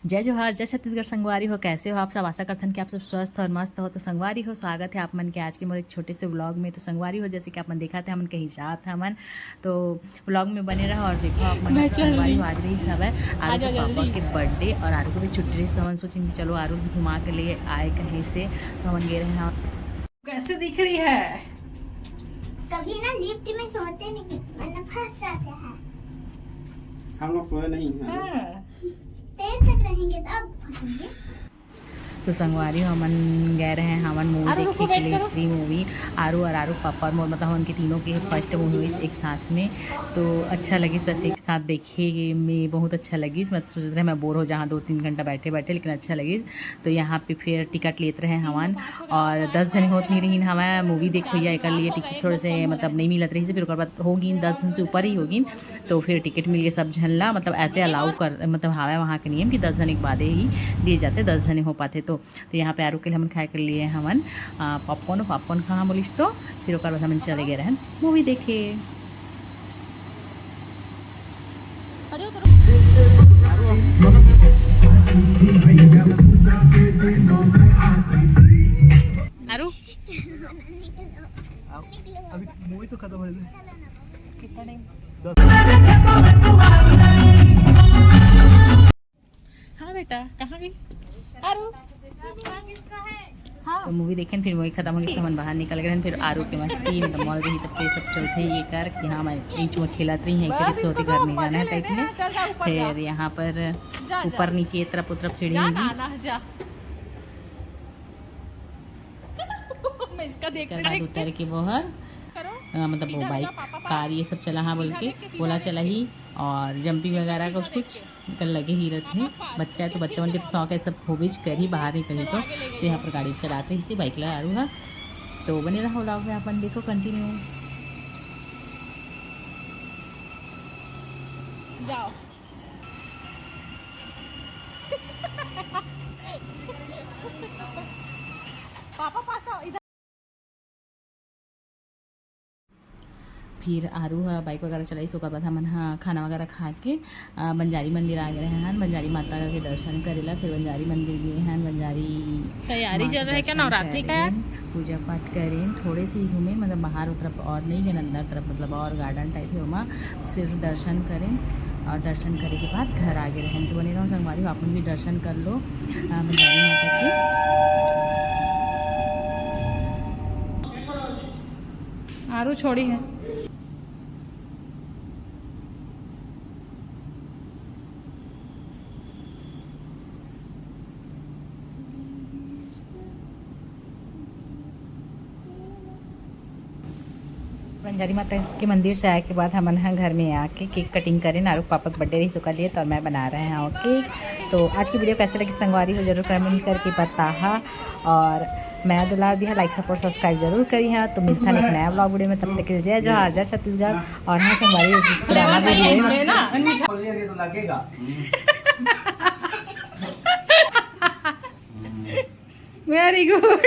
जय जोहार, जय छत्तीसगढ़। संगवारी हो, कैसे हो आप सब? आशा करते हैं कि आप सब स्वस्थ और मस्त हो। तो संगवारी हो, स्वागत है आप मन के आज के मोर एक छोटे से व्लॉग में। तो संगवारी हो, जैसे कि आप मन देखा थे हमन कहीं जात है हमन, तो व्लॉग में बने रहो और देखो आप मन। संगवारी हो, आज रही सब है आरू के पापा के बर्थडे और आरू को भी छुट्टी रही, तो हमन सोचेंगे चलो आरू भी घुमा के लिए आए कहीं से, तो हमन गए रहे हैं। कैसे दिख रही है? कभी ना लिफ्ट में सोते नहीं, वरना फंस जाते हैं। हम लोग सोए नहीं हैं। देर तक रहेंगे तब फंसेंगे। तो संगवारी हमन गए रहे हैं हमन मूवी देखने के लिए, स्त्री मूवी। आरू और आरू पापा और मोर मतलब हम उनके तीनों की फर्स्ट मूवी हुई एक साथ में, तो अच्छा लगी। वैसे एक साथ देखे में बहुत अच्छा लगी। मैं तो सोच रहे मैं बोर हो जहाँ 2-3 घंटा बैठे बैठे, लेकिन अच्छा लगी। तो यहाँ पे फिर टिकट लेते रहे हमन और 10 जने होत नहीं रही हमें मूवी देख भैया एक लिए टिकट थोड़े से मतलब नहीं मिलत रही से, फिर बाद होगी 10 जन से ऊपर ही होगी, तो फिर टिकट मिल गए सब झनला। मतलब ऐसे अलाउ कर मतलब हवा वहाँ के नियम कि 10 जने के बाद ही दिए जाते, 10 जने हो पाते। तो यहाँ पे आरू के लिए हमन खाए के लिए हमन पॉपकॉर्न कहाँ बोलिस, तो फिर ओकर बाद हमन चले गए रहन मूवी देखे। आरू अभी मूवी तो खत्म हो गई। कितना टाइम? हाँ बेटा, कहाँ गई आरू? हाँ, तो मूवी देखें, फिर मूवी खत्म हो गई तो हम बाहर निकल गए। फिर आरू के मस्ती मतलब मॉल रही, तब फिर सब चलते ये कर कि हाँ मैं बीच में खेलत रही है, ऐसे किसी होते घर नहीं जाना है टाइप में। फिर यहाँ पर ऊपर नीचे तरफ सीढ़ी में उतर के बाहर मतलब वो बाइक कार ये सब चला हाँ बोल के बोला चला ही, और जंपिंग वगैरह का कुछ कल लगे ही रहते हैं। बच्चा है तो बच्चा मन के तो शौक है सब होबीज कर ही बाहर निकली, तो यहाँ पर गाड़ी चलाते ही बाइक लगा आरू है। तो बने रहा व्लॉग में अपन देखो कंटिन्यू। जाओ पापा पास आओ इधर। फिर आरू है बाइक वगैरह चलाई, सो बाद हमन हाँ खाना वगैरह खा के बंजारी मंदिर आ गए हैं। बंजारी माता के दर्शन करेला, फिर बंजारी मंदिर गए हैं। बंजारी तैयारी चल रहा है क्या नवरात्रि का? पूजा पाठ करें, थोड़े से ही घूमें, मतलब बाहर तरफ और नहीं गए, अंदर तरफ मतलब और गार्डन टाइप है वहाँ, सिर्फ दर्शन करें और दर्शन करे के बाद घर आ गए रहें। तो बने रहो संगवारी, अपन भी दर्शन कर लो बंजारी माता के। आरू छोड़ी है बंजारी माता के मंदिर से आए के बाद हम यहाँ घर में आके केक कटिंग करें। आरू पापा का बर्थडे रही चुका लिए, तो मैं बना रहे हैं केक। तो आज की वीडियो कैसे लगी संगवारी हो जरूर कमेंट करके बता, और मैं दुलार दिया लाइक सपोर्ट सब्सक्राइब जरूर करी है। तो मिलता है एक नया ब्लॉग वीडियो में, तब तक के लिए जय जोहार, जय छत्तीसगढ़। और हाँ संगवारी पुराना वीडियो वेरी गुड।